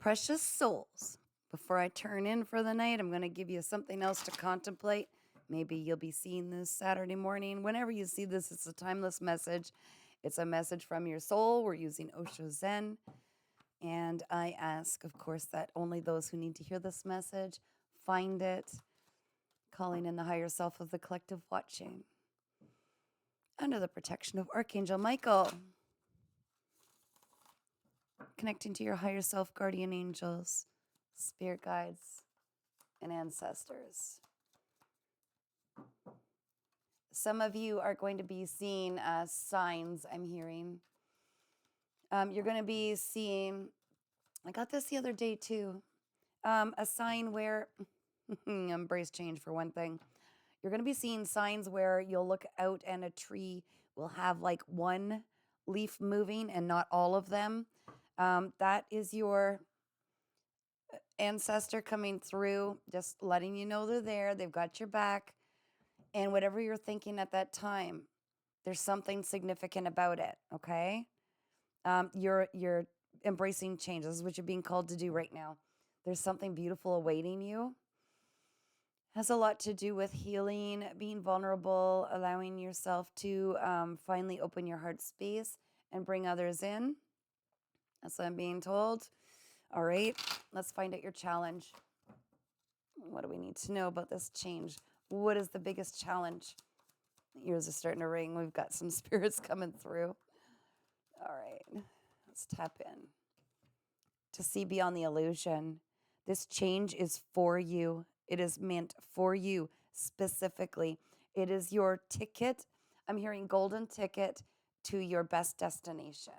Precious souls, before I turn in for the night, I'm going to give you something else to contemplate. Maybe you'll be seeing this Saturday morning. Whenever you see this, it's a timeless message. It's a message from your soul. We're using Osho Zen. And I ask, of course, that only those who need to hear this message find it, calling in the higher self of the collective watching. Under the protection of Archangel Michael. Connecting to your higher self, guardian angels, spirit guides, and ancestors. Some of you are going to be seeing signs, I'm hearing. You're going to be seeing, I got this the other day too, a sign where, embrace change for one thing. You're going to be seeing signs where you'll look out and a tree will have like one leaf moving and not all of them. That is your ancestor coming through, just letting you know they're there. They've got your back. And whatever you're thinking at that time, there's something significant about it, okay? You're embracing change. This is what you're being called to do right now. There's something beautiful awaiting you. Has a lot to do with healing, being vulnerable, allowing yourself to finally open your heart space and bring others in. That's what I'm being told. All right, let's find out your challenge. What do we need to know about this change? What is the biggest challenge? The ears are starting to ring. We've got some spirits coming through. All right, let's tap in. To see beyond the illusion. This change is for you. It is meant for you specifically. It is your ticket. I'm hearing golden ticket to your best destination.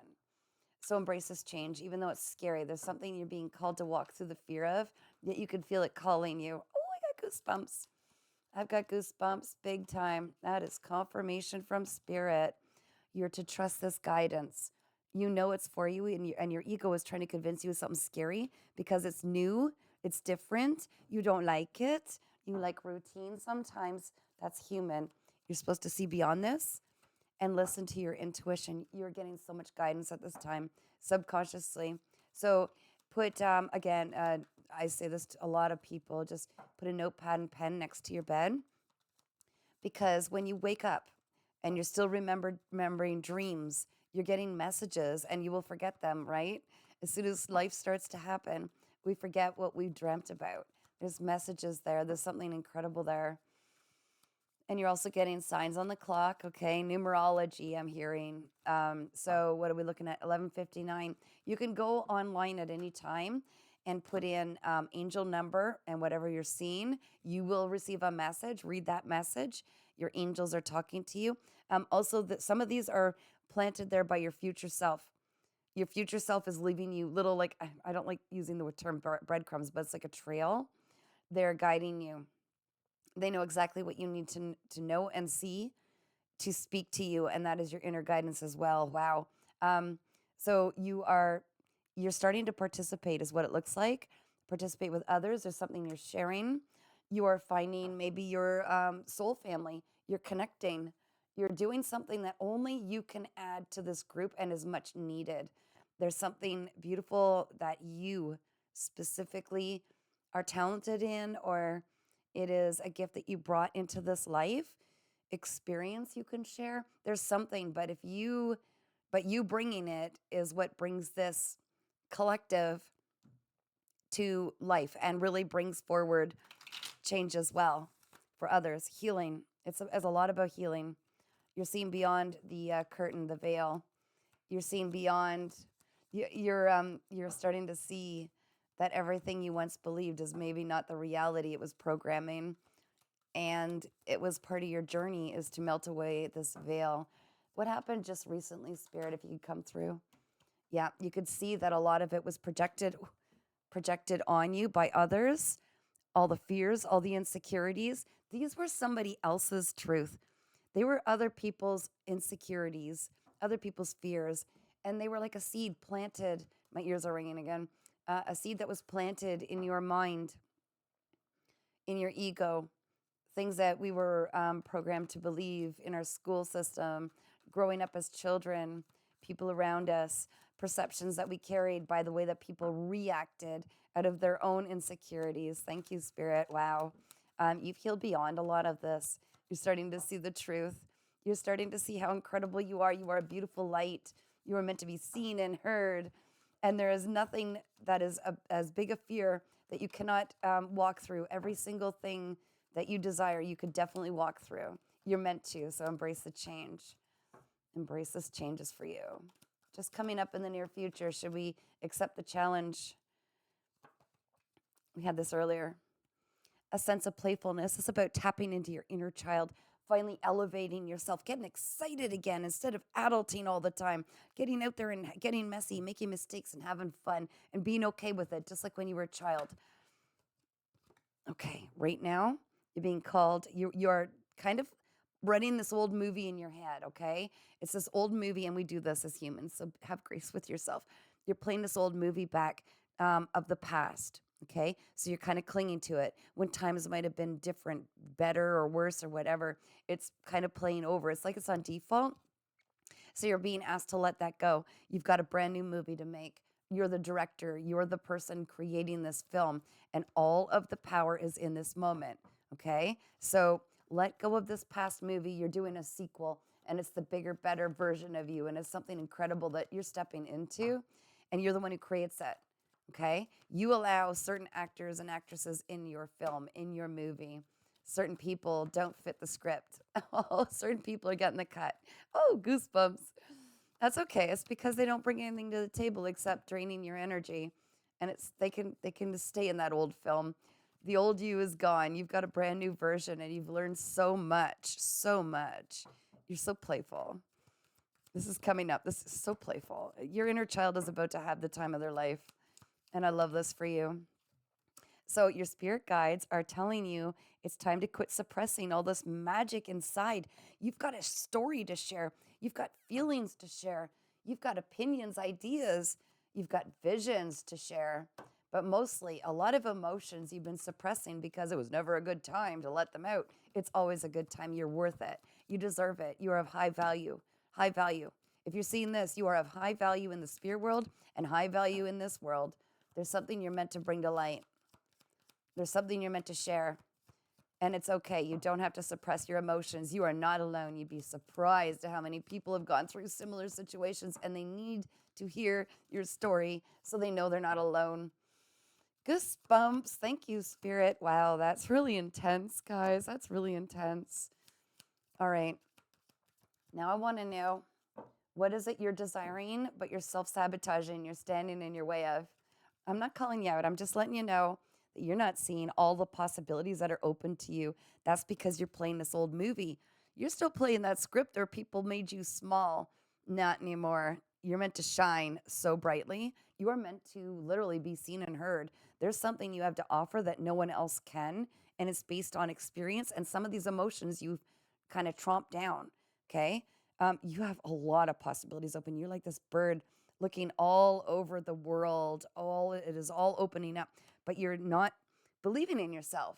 So embrace this change, even though it's scary. There's something you're being called to walk through the fear of, yet you can feel it calling you. Oh, I got goosebumps. I've got goosebumps big time. That is confirmation from spirit. You're to trust this guidance. You know it's for you, and your ego is trying to convince you of something scary because it's new, it's different. You don't like it. You like routine sometimes. That's human. You're supposed to see beyond this and listen to your intuition. You're getting so much guidance at this time, subconsciously. So put, I say this to a lot of people, just put a notepad and pen next to your bed, because when you wake up and you're still remembering dreams, you're getting messages and you will forget them, right? As soon as life starts to happen, we forget what we dreamt about. There's messages there. There's something incredible there. And you're also getting signs on the clock, okay? Numerology, I'm hearing. So what are we looking at? 11:59. You can go online at any time and put in angel number and whatever you're seeing. You will receive a message. Read that message. Your angels are talking to you. Also, some of these are planted there by your future self. Your future self is leaving you little, like, I don't like using the term breadcrumbs, but it's like a trail. They're guiding you. They know exactly what you need to know and see to speak to you, and that is your inner guidance as well. Wow. So you're starting to participate is what it looks like. Participate with others. There's something you're sharing. You are finding maybe your soul family. You're connecting. You're doing something that only you can add to this group and is much needed. There's something beautiful that you specifically are talented in, or it is a gift that you brought into this life, experience you can share. There's something, but you bringing it is what brings this collective to life and really brings forward change as well for others. Healing. It's a lot about healing. You're seeing beyond the curtain, the veil. You're seeing beyond. You're starting to see that everything you once believed is maybe not the reality. It was programming, and it was part of your journey is to melt away this veil. What happened just recently, Spirit, if you could come through? Yeah, you could see that a lot of it was projected on you by others, all the fears, all the insecurities. These were somebody else's truth. They were other people's insecurities, other people's fears, and they were like a seed planted. My ears are ringing again. A seed that was planted in your mind, in your ego, things that we were programmed to believe in our school system, growing up as children, people around us, perceptions that we carried, by the way that people reacted out of their own insecurities. Thank you, Spirit. Wow. You've healed beyond a lot of this. You're starting to see the truth. You're starting to see how incredible you are. You are a beautiful light. You are meant to be seen and heard. And there is nothing that is as big a fear that you cannot walk through. Every single thing that you desire, you could definitely walk through. You're meant to. So embrace the change. Embrace this change is for you. Just coming up in the near future, should we accept the challenge? We had this earlier. A sense of playfulness is about tapping into your inner child, finally elevating yourself, getting excited again instead of adulting all the time, getting out there and getting messy, making mistakes and having fun and being okay with it, just like when you were a child. Okay, right now, you're being called, you're kind of running this old movie in your head, okay? It's this old movie, and we do this as humans, so have grace with yourself. You're playing this old movie back of the past, okay? So you're kind of clinging to it when times might have been different, better or worse or whatever. It's kind of playing over. It's like it's on default. So you're being asked to let that go. You've got a brand new movie to make. You're the director. You're the person creating this film, and all of the power is in this moment, okay? So let go of this past movie. You're doing a sequel, and it's the bigger, better version of you, and it's something incredible that you're stepping into, and you're the one who creates it, okay? You allow certain actors and actresses in your film, in your movie. Certain people don't fit the script. Oh, certain people are getting the cut. Oh, goosebumps. That's okay. It's because they don't bring anything to the table except draining your energy. And they can just stay in that old film. The old you is gone. You've got a brand new version, and you've learned so much, so much. You're so playful. This is coming up. This is so playful. Your inner child is about to have the time of their life. And I love this for you. So your spirit guides are telling you it's time to quit suppressing all this magic inside. You've got a story to share. You've got feelings to share. You've got opinions, ideas. You've got visions to share. But mostly, a lot of emotions you've been suppressing because it was never a good time to let them out. It's always a good time. You're worth it. You deserve it. You are of high value. High value. If you're seeing this, you are of high value in the spirit world and high value in this world. There's something you're meant to bring to light. There's something you're meant to share. And it's okay. You don't have to suppress your emotions. You are not alone. You'd be surprised at how many people have gone through similar situations, and they need to hear your story so they know they're not alone. Goosebumps. Thank you, Spirit. Wow, that's really intense, guys. That's really intense. All right. Now I want to know, what is it you're desiring, but you're self-sabotaging, you're standing in your way of? I'm not calling you out. I'm just letting you know that you're not seeing all the possibilities that are open to you. That's because you're playing this old movie. You're still playing that script where people made you small. Not anymore. You're meant to shine so brightly. You are meant to literally be seen and heard. There's something you have to offer that no one else can, and it's based on experience and some of these emotions you've kind of tromped down, okay? You have a lot of possibilities open. You're like this bird looking all over the world. It is all opening up, but you're not believing in yourself.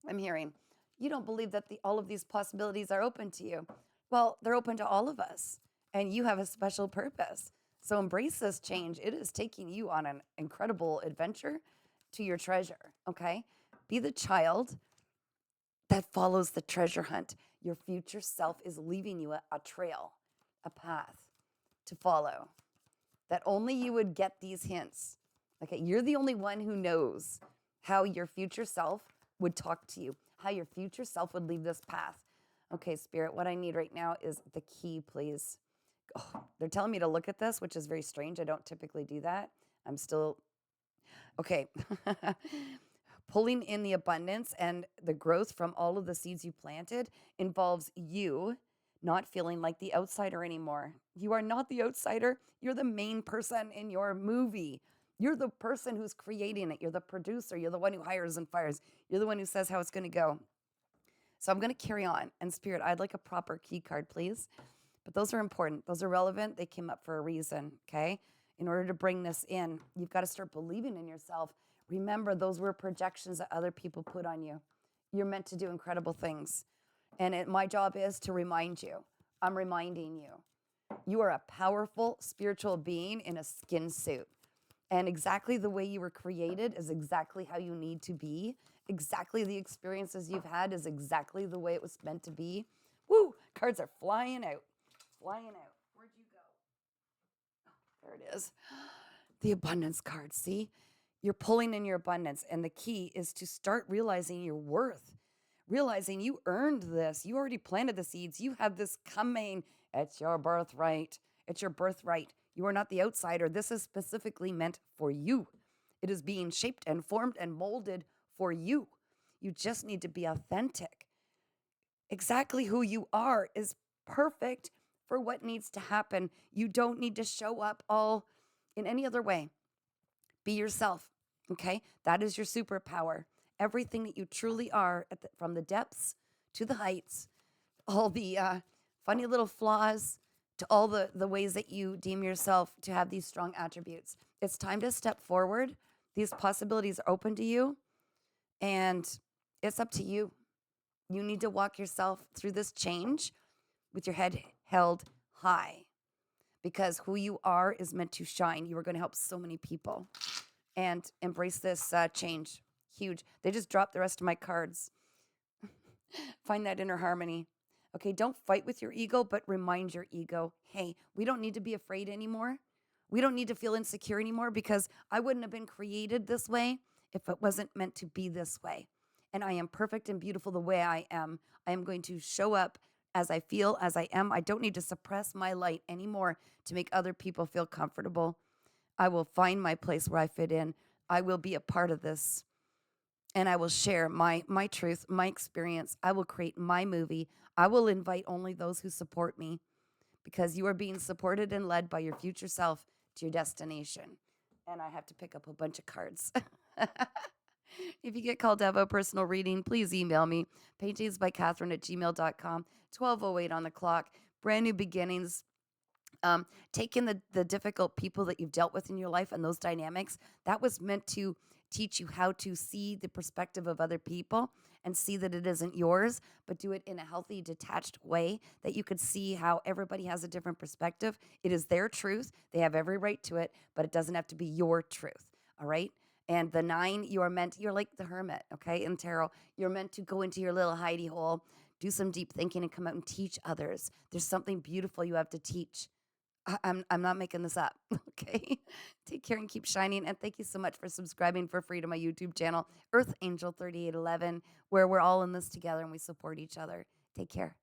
I'm hearing you don't believe that all of these possibilities are open to you. Well, they're open to all of us, and you have a special purpose. So embrace this change. It is taking you on an incredible adventure to your treasure, okay? Be the child that follows the treasure hunt. Your future self is leaving you a trail, a path to follow, that only you would get these hints. Okay, you're the only one who knows how your future self would talk to you, how your future self would leave this path. Okay, Spirit, what I need right now is the key, please. Oh, they're telling me to look at this, which is very strange. I don't typically do that. I'm still, okay. Pulling in the abundance and the growth from all of the seeds you planted involves you not feeling like the outsider anymore. You are not the outsider. You're the main person in your movie. You're the person who's creating it. You're the producer. You're the one who hires and fires. You're the one who says how it's going to go. So I'm going to carry on. And Spirit, I'd like a proper key card, please. But those are important. Those are relevant. They came up for a reason, okay? In order to bring this in, you've got to start believing in yourself. Remember, those were projections that other people put on you. You're meant to do incredible things. And my job is to remind you. I'm reminding you. You are a powerful spiritual being in a skin suit. And exactly the way you were created is exactly how you need to be. Exactly the experiences you've had is exactly the way it was meant to be. Woo! Cards are flying out. Flying out. Where'd you go? There it is. The abundance card. See? You're pulling in your abundance. And the key is to start realizing your worth, realizing you earned this. You already planted the seeds. You have this coming. It's your birthright. It's your birthright. You are not the outsider. This is specifically meant for you. It is being shaped and formed and molded for you. You just need to be authentic. Exactly who you are is perfect for what needs to happen. You don't need to show up all in any other way. Be yourself. Okay? That is your superpower. Everything that you truly are, from the depths to the heights, all the funny little flaws to all the ways that you deem yourself to have these strong attributes. It's time to step forward. These possibilities are open to you, and it's up to you. You need to walk yourself through this change with your head held high, because who you are is meant to shine. You are going to help so many people, and embrace this change. Huge. They just dropped the rest of my cards. Find that inner harmony. Okay, don't fight with your ego, but remind your ego, hey, we don't need to be afraid anymore. We don't need to feel insecure anymore, because I wouldn't have been created this way if it wasn't meant to be this way. And I am perfect and beautiful the way I am. I am going to show up as I feel, as I am. I don't need to suppress my light anymore to make other people feel comfortable. I will find my place where I fit in. I will be a part of this, and I will share my truth, my experience. I will create my movie. I will invite only those who support me, because you are being supported and led by your future self to your destination. And I have to pick up a bunch of cards. If you get called to have a personal reading, please email me, paintingsbycatherine@gmail.com, 12:08 on the clock. Brand new beginnings. Take in the difficult people that you've dealt with in your life and those dynamics. That was meant to teach you how to see the perspective of other people and see that it isn't yours, but do it in a healthy, detached way that you could see how everybody has a different perspective. It is their truth. They have every right to it, but it doesn't have to be your truth. All right. And the 9, you're like the hermit, okay, in tarot. You're meant to go into your little hidey hole, do some deep thinking, and come out and teach others. There's something beautiful you have to teach. I'm not making this up. Okay. Take care and keep shining. And thank you so much for subscribing for free to my YouTube channel, Earth Angel 3811, where we're all in this together and we support each other. Take care.